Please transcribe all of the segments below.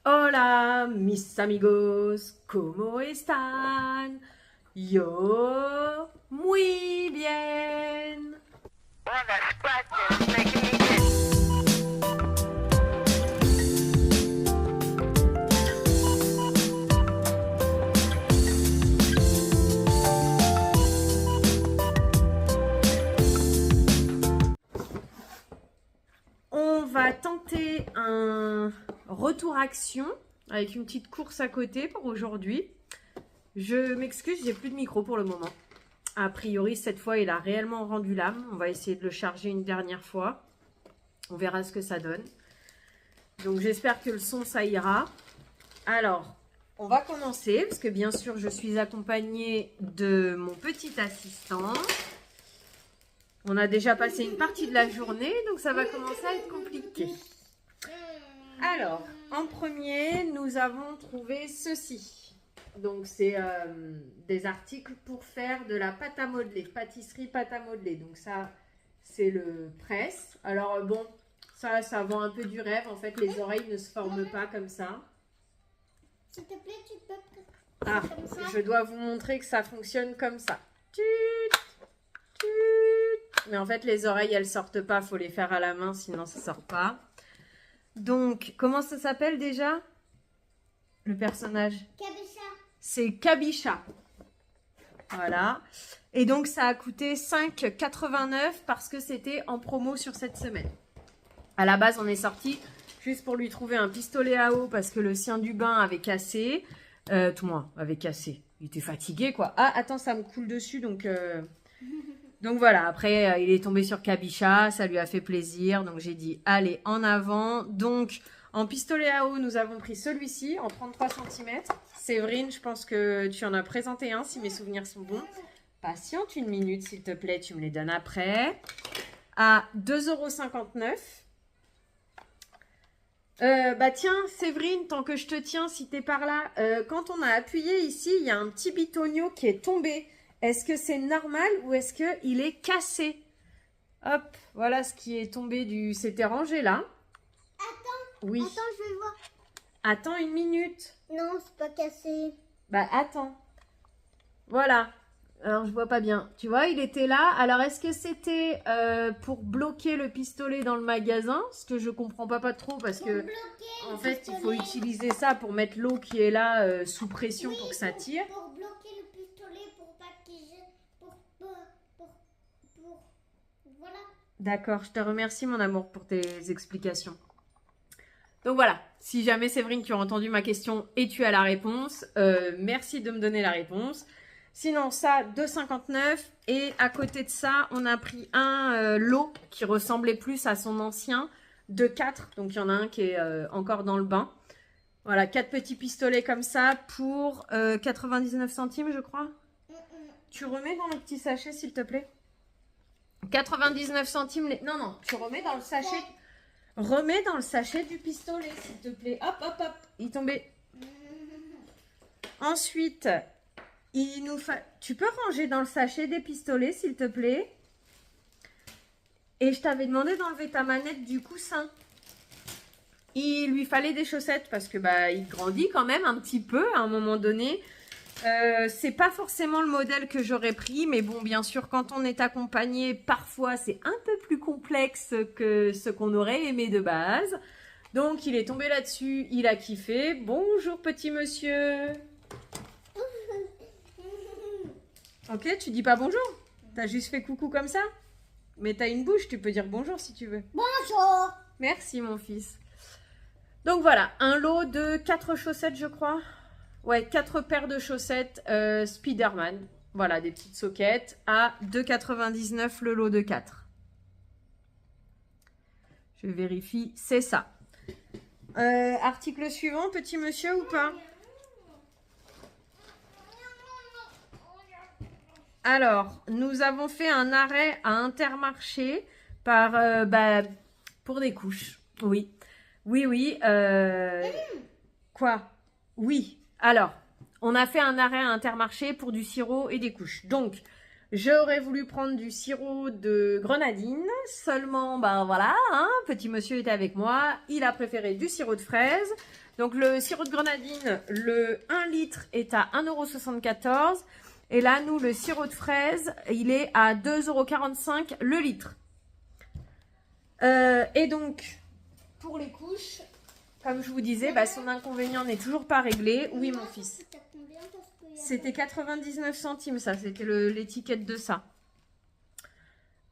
Hola, mis amigos, ¿cómo están? Yo, muy bien. On va tenter un retour action avec une petite course à côté pour aujourd'hui. Je m'excuse, j'ai plus de micro pour le moment. A priori, cette fois, il a réellement rendu l'âme. On va essayer de le charger une dernière fois. On verra ce que ça donne. Donc, j'espère que le son, ça ira. Alors, on va commencer parce que bien sûr, je suis accompagnée de mon petit assistant. On a déjà passé une partie de la journée, donc ça va commencer à être compliqué. Alors, en premier, nous avons trouvé ceci. Donc, c'est des articles pour faire de la pâte à modeler, pâtisserie pâte à modeler. Donc ça, c'est le presse. Alors bon, ça vend un peu du rêve. En fait, les oreilles ne se forment pas comme ça. S'il te plaît, tu peux Ah, comme ça. je dois vous montrer que ça fonctionne comme ça. Tut, tut. Mais en fait, les oreilles, elles sortent pas. Il faut les faire à la main, sinon ça sort pas. Donc, comment ça s'appelle déjà? Le personnage? Kabisha. C'est Kabisha. Voilà. Et donc, ça a coûté 5,89 parce que c'était en promo sur cette semaine. À la base, on est sorti juste pour lui trouver un pistolet à eau parce que le sien du bain avait cassé. Tout moins avait cassé. Il était fatigué, quoi. Ah, attends, ça me coule dessus, donc... Donc voilà, après, il est tombé sur Kabisha, ça lui a fait plaisir. Donc j'ai dit, allez, en avant. Donc, en pistolet à eau, nous avons pris celui-ci en 33 cm. Séverine, je pense que tu en as présenté un, si mes souvenirs sont bons. Patiente une minute, s'il te plaît, tu me les donnes après. À 2,59 €. Bah tiens, Séverine, tant que je te tiens, si t'es par là, quand on a appuyé ici, il y a un petit bitonio qui est tombé. Est-ce que c'est normal ou est-ce qu'il est cassé? Hop, voilà ce qui est tombé du... C'était rangé là. Attends. Oui. Attends, je vais voir. Attends une minute. Non, c'est pas cassé. Bah attends. Voilà. Alors je vois pas bien. Tu vois, il était là. Alors est-ce que c'était pour bloquer le pistolet dans le magasin? Ce que je comprends pas trop parce Pour que bloquer en le fait il faut pistolet. utiliser ça pour mettre l'eau qui est là sous pression Oui, pour que ça tire. Pour bloquer le pistolet, pour pas qu'il jette. Voilà. D'accord, je te remercie mon amour pour tes explications. Donc voilà, si jamais Séverine, tu as entendu ma question et tu as la réponse, merci de me donner la réponse. Sinon ça, 2,59 € et à côté de ça, on a pris un lot qui ressemblait plus à son ancien de 4. Donc il y en a un qui est encore dans le bain. Voilà, 4 petits pistolets comme ça pour 99 centimes je crois. Tu remets dans le petit sachet s'il te plaît. 99 centimes les... Non, tu remets dans le sachet. Remets dans le sachet du pistolet, s'il te plaît. Hop, hop, hop. Il est tombé. Ensuite, tu peux ranger dans le sachet des pistolets, s'il te plaît. Et je t'avais demandé d'enlever ta manette du coussin. Il lui fallait des chaussettes parce que bah il grandit quand même un petit peu à un moment donné. C'est pas forcément le modèle que j'aurais pris, mais bon, bien sûr, quand on est accompagné, parfois c'est un peu plus complexe que ce qu'on aurait aimé de base. Donc, il est tombé là-dessus, il a kiffé. Bonjour, petit monsieur. Ok, tu dis pas bonjour? T'as juste fait coucou comme ça? Mais t'as une bouche, tu peux dire bonjour si tu veux. Bonjour. Merci, mon fils. Donc voilà, un lot de 4 chaussettes, je crois. Ouais, 4 paires de chaussettes Spiderman. Voilà, des petites soquettes à 2,99 € le lot de 4. Je vérifie, c'est ça. Article suivant, petit monsieur ou pas? Alors, nous avons fait un arrêt à Intermarché pour des couches. Oui. Oui. Quoi? Oui. Alors, on a fait un arrêt à Intermarché pour du sirop et des couches. Donc, j'aurais voulu prendre du sirop de grenadine. Seulement, ben voilà, hein, petit monsieur était avec moi. Il a préféré du sirop de fraise. Donc le sirop de grenadine, le 1 litre est à 1,74 €. Et là, nous, le sirop de fraise, il est à 2,45 € le litre. Et donc, pour les couches, comme je vous disais, bah, son inconvénient n'est toujours pas réglé. Oui, mon fils. C'était 99 centimes, ça. C'était l'étiquette de ça.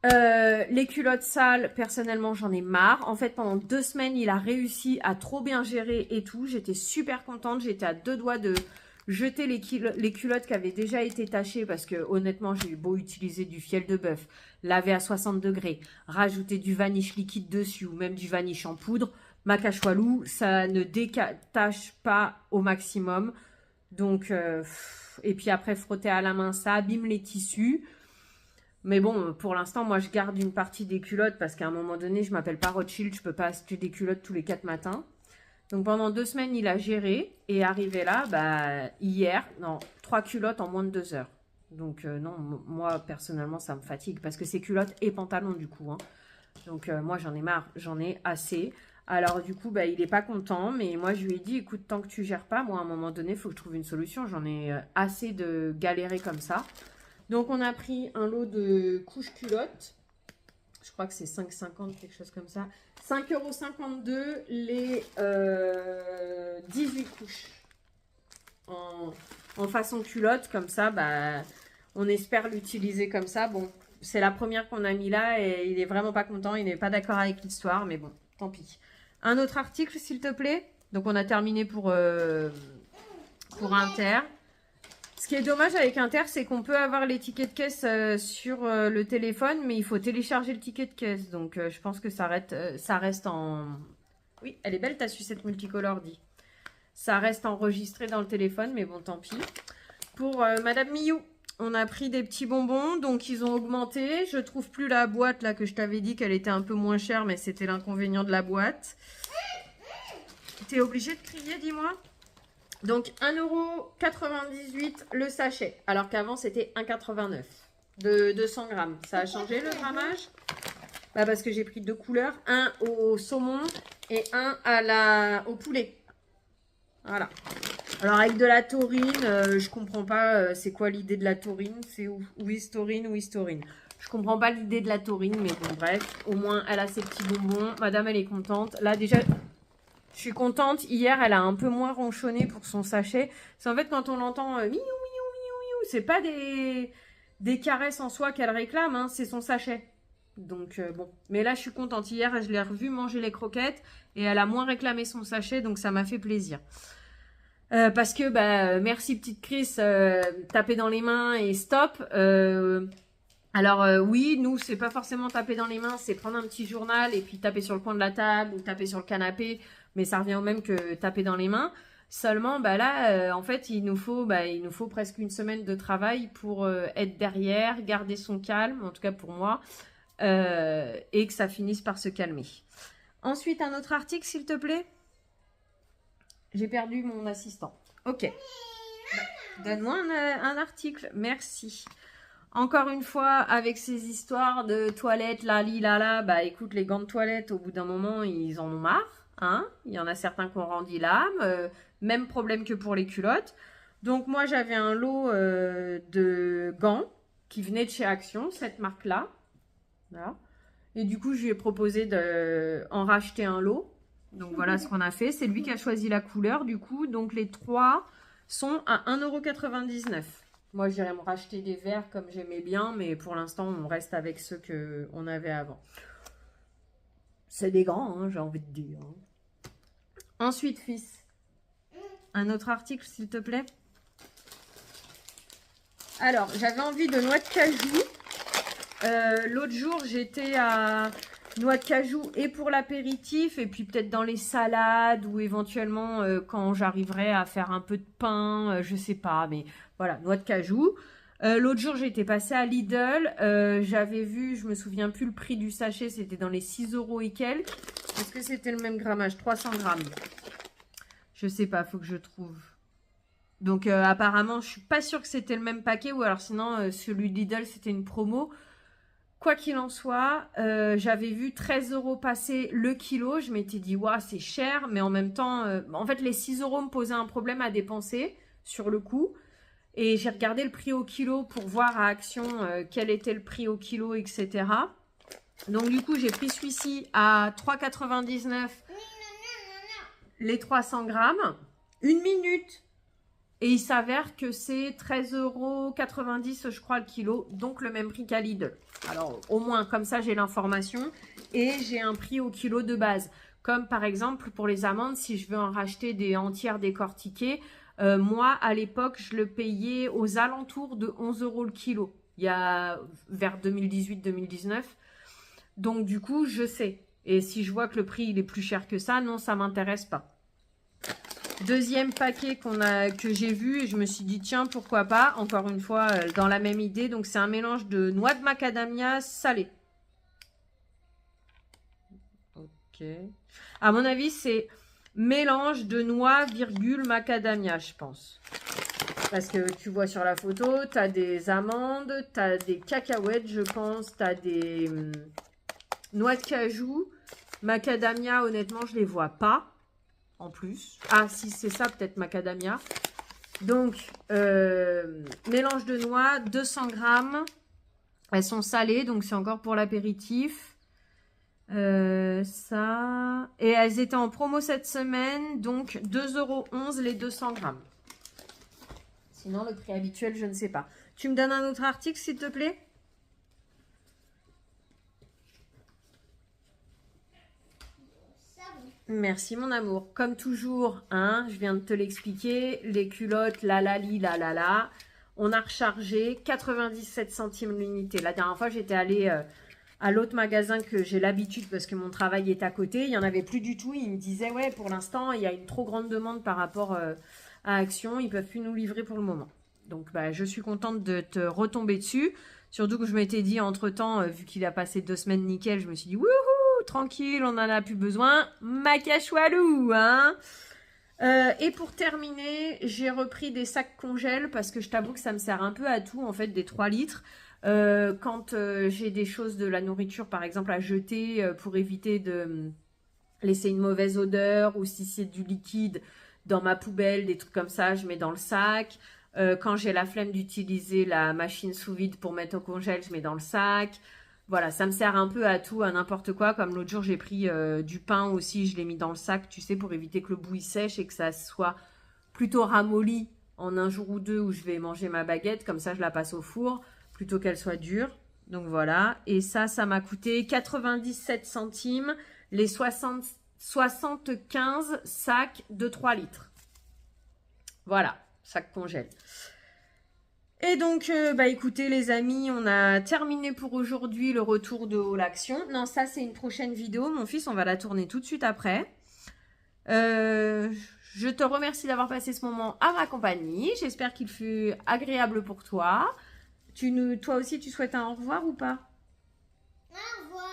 Les culottes sales, personnellement, j'en ai marre. En fait, pendant 2 semaines, il a réussi à trop bien gérer et tout. J'étais super contente. J'étais à 2 doigts de jeter les culottes qui avaient déjà été tachées parce que, honnêtement, j'ai eu beau utiliser du fiel de bœuf, laver à 60 degrés, rajouter du vanish liquide dessus ou même du vanish en poudre. Ma cache-walou, ça ne détache pas au maximum. Donc, et puis après, frotter à la main, ça abîme les tissus. Mais bon, pour l'instant, moi, je garde une partie des culottes parce qu'à un moment donné, je m'appelle pas Rothschild, je peux pas acheter des culottes tous les 4 matins. Donc, pendant 2 semaines, il a géré et arrivé là, bah, hier, non, 3 culottes en moins de 2 heures. Donc, non, moi, personnellement, ça me fatigue parce que c'est culottes et pantalons, du coup. Hein. Donc, moi, j'en ai marre, j'en ai assez. Alors, du coup, bah, il n'est pas content, mais moi, je lui ai dit, écoute, tant que tu gères pas, moi, à un moment donné, il faut que je trouve une solution. J'en ai assez de galérer comme ça. Donc, on a pris un lot de couches culottes. Je crois que c'est 5,50, quelque chose comme ça. 5,52 € les 18 couches en façon culotte. Comme ça, bah, on espère l'utiliser comme ça. Bon, c'est la première qu'on a mis là et il est vraiment pas content. Il n'est pas d'accord avec l'histoire, mais bon, tant pis. Un autre article, s'il te plaît. Donc, on a terminé pour Inter. Ce qui est dommage avec Inter, c'est qu'on peut avoir les tickets de caisse sur le téléphone, mais il faut télécharger le ticket de caisse. Donc, je pense que ça reste en... Oui, elle est belle ta sucette multicolore, dit. Ça reste enregistré dans le téléphone, mais bon, tant pis. Pour Madame Miou, on a pris des petits bonbons, donc ils ont augmenté. Je trouve plus la boîte, là, que je t'avais dit qu'elle était un peu moins chère, mais c'était l'inconvénient de la boîte. T'es obligé de crier, dis-moi. Donc 1,98 € le sachet, alors qu'avant c'était 1,89 € de 200 grammes. Ça a changé le grammage? Bah parce que j'ai pris 2 couleurs, un au saumon et un au poulet. Voilà. Alors avec de la taurine, je comprends pas c'est quoi l'idée de la taurine, c'est ou taurine ou taurine. Je comprends pas l'idée de la taurine, mais bon bref, au moins elle a ses petits bonbons. Madame elle est contente. Là déjà... Je suis contente. Hier, elle a un peu moins ronchonné pour son sachet. C'est en fait quand on l'entend miou, miou, miou, miou, c'est pas des caresses en soi qu'elle réclame, hein, c'est son sachet. Donc bon. Mais là, je suis contente. Hier, je l'ai revue manger les croquettes et elle a moins réclamé son sachet, donc ça m'a fait plaisir. Parce que, bah, merci petite Chris, taper dans les mains et stop. Alors oui, nous, c'est pas forcément taper dans les mains, c'est prendre un petit journal et puis taper sur le coin de la table ou taper sur le canapé. Mais ça revient au même que taper dans les mains. Seulement, bah là, en fait, il nous faut presque une semaine de travail pour être derrière, garder son calme, en tout cas pour moi, et que ça finisse par se calmer. Ensuite, un autre article, s'il te plaît. J'ai perdu mon assistant. Ok. Donne-moi un article. Merci. Encore une fois, avec ces histoires de toilettes, là, bah écoute, les gants de toilette, au bout d'un moment, ils en ont marre. Hein, il y en a certains qui ont rendu l'âme. Même problème que pour les culottes. Donc moi, j'avais un lot de gants qui venaient de chez Action, cette marque-là. Voilà. Et du coup, je lui ai proposé d'en racheter un lot. Donc voilà ce qu'on a fait. C'est lui qui a choisi la couleur, du coup. Donc les 3 sont à 1,99 €. Moi, j'irais me racheter des verres comme j'aimais bien. Mais pour l'instant, on reste avec ceux qu'on avait avant. C'est des grands, hein, j'ai envie de dire. Ensuite, fils, un autre article, s'il te plaît. Alors, j'avais envie de noix de cajou. L'autre jour, j'étais à noix de cajou et pour l'apéritif, et puis peut-être dans les salades, ou éventuellement quand j'arriverai à faire un peu de pain, je sais pas, mais voilà, noix de cajou. L'autre jour, j'étais passée à Lidl. J'avais vu, je me souviens plus le prix du sachet, c'était dans les 6 € et quelques. Est-ce que c'était le même grammage? 300 grammes. Je sais pas, faut que je trouve. Donc apparemment, je suis pas sûre que c'était le même paquet, ou alors sinon, celui de Lidl, c'était une promo. Quoi qu'il en soit, j'avais vu 13 € passer le kilo. Je m'étais dit, ouais, c'est cher, mais en même temps, en fait, les 6 € me posaient un problème à dépenser sur le coup. Et j'ai regardé le prix au kilo pour voir à Action quel était le prix au kilo, etc. Donc, du coup, j'ai pris celui-ci à 3,99 les 300 grammes. Une minute. Et il s'avère que c'est 13,90 € je crois le kilo, donc le même prix qu'à Lidl. Alors au moins comme ça j'ai l'information et j'ai un prix au kilo de base. Comme par exemple pour les amandes, si je veux en racheter des entières décortiquées, moi à l'époque je le payais aux alentours de 11 € le kilo. Il y a vers 2018-2019. Donc du coup je sais. Et si je vois que le prix il est plus cher que ça, non ça m'intéresse pas. Deuxième paquet que j'ai vu et je me suis dit tiens pourquoi pas, encore une fois dans la même idée. Donc c'est un mélange de noix de macadamia salée. Ok. À mon avis c'est mélange de noix virgule macadamia je pense. Parce que tu vois sur la photo, tu as des amandes, tu as des cacahuètes je pense, tu as des noix de cajou. Macadamia honnêtement je les vois pas. En plus. Ah, si c'est ça, peut-être macadamia. Donc, mélange de noix, 200 grammes. Elles sont salées, donc c'est encore pour l'apéritif. Ça. Et elles étaient en promo cette semaine, donc 2,11 € les 200 grammes. Sinon, le prix habituel, je ne sais pas. Tu me donnes un autre article, s'il te plaît ? Merci mon amour. Comme toujours, hein, je viens de te l'expliquer, les culottes, la. On a rechargé 97 centimes l'unité. La dernière fois, j'étais allée à l'autre magasin que j'ai l'habitude parce que mon travail est à côté. Il n'y en avait plus du tout. Ils me disaient, ouais, pour l'instant, il y a une trop grande demande par rapport à Action. Ils ne peuvent plus nous livrer pour le moment. Donc, bah, je suis contente de te retomber dessus. Surtout que je m'étais dit, entre-temps, vu qu'il a passé 2 semaines nickel, je me suis dit, wouhou, tranquille, on n'en a plus besoin. Macachoualou, hein. Et pour terminer, j'ai repris des sacs congèles parce que je t'avoue que ça me sert un peu à tout, en fait, des 3 litres. Quand j'ai des choses de la nourriture, par exemple, à jeter pour éviter de laisser une mauvaise odeur ou si c'est du liquide dans ma poubelle, des trucs comme ça, je mets dans le sac. Quand j'ai la flemme d'utiliser la machine sous vide pour mettre au congèle, je mets dans le sac. Voilà, ça me sert un peu à tout, à n'importe quoi. Comme l'autre jour, j'ai pris du pain aussi, je l'ai mis dans le sac, tu sais, pour éviter que le bout il sèche et que ça soit plutôt ramolli en un jour ou deux où je vais manger ma baguette. Comme ça, je la passe au four plutôt qu'elle soit dure. Donc voilà, et ça m'a coûté 97 centimes les 75 sacs de 3 litres. Voilà, sac congèle. Et donc, bah écoutez les amis, on a terminé pour aujourd'hui le retour de Haul Action. Non, ça c'est une prochaine vidéo. Mon fils, on va la tourner tout de suite après. Je te remercie d'avoir passé ce moment à ma compagnie. J'espère qu'il fut agréable pour toi. Toi aussi, tu souhaites un au revoir ou pas? Au revoir.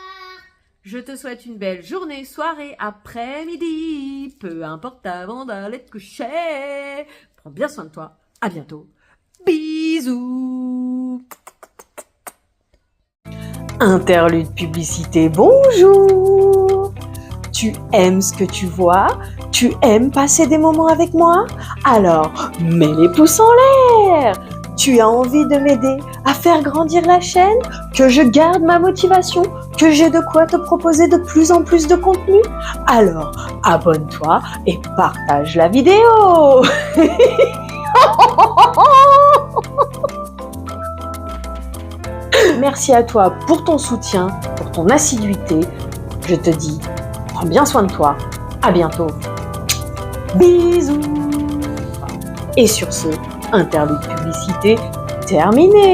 Je te souhaite une belle journée, soirée, après-midi. Peu importe avant d'aller te coucher. Prends bien soin de toi. À bientôt. Bisous. Interlude publicité, bonjour. Tu aimes ce que tu vois? Tu aimes passer des moments avec moi? Alors, mets les pouces en l'air. Tu as envie de m'aider à faire grandir la chaîne? Que je garde ma motivation? Que j'ai de quoi te proposer de plus en plus de contenu? Alors, abonne-toi et partage la vidéo. Merci à toi pour ton soutien, pour ton assiduité. Je te dis, prends bien soin de toi. À bientôt. Bisous. Et sur ce, interlude publicité terminé.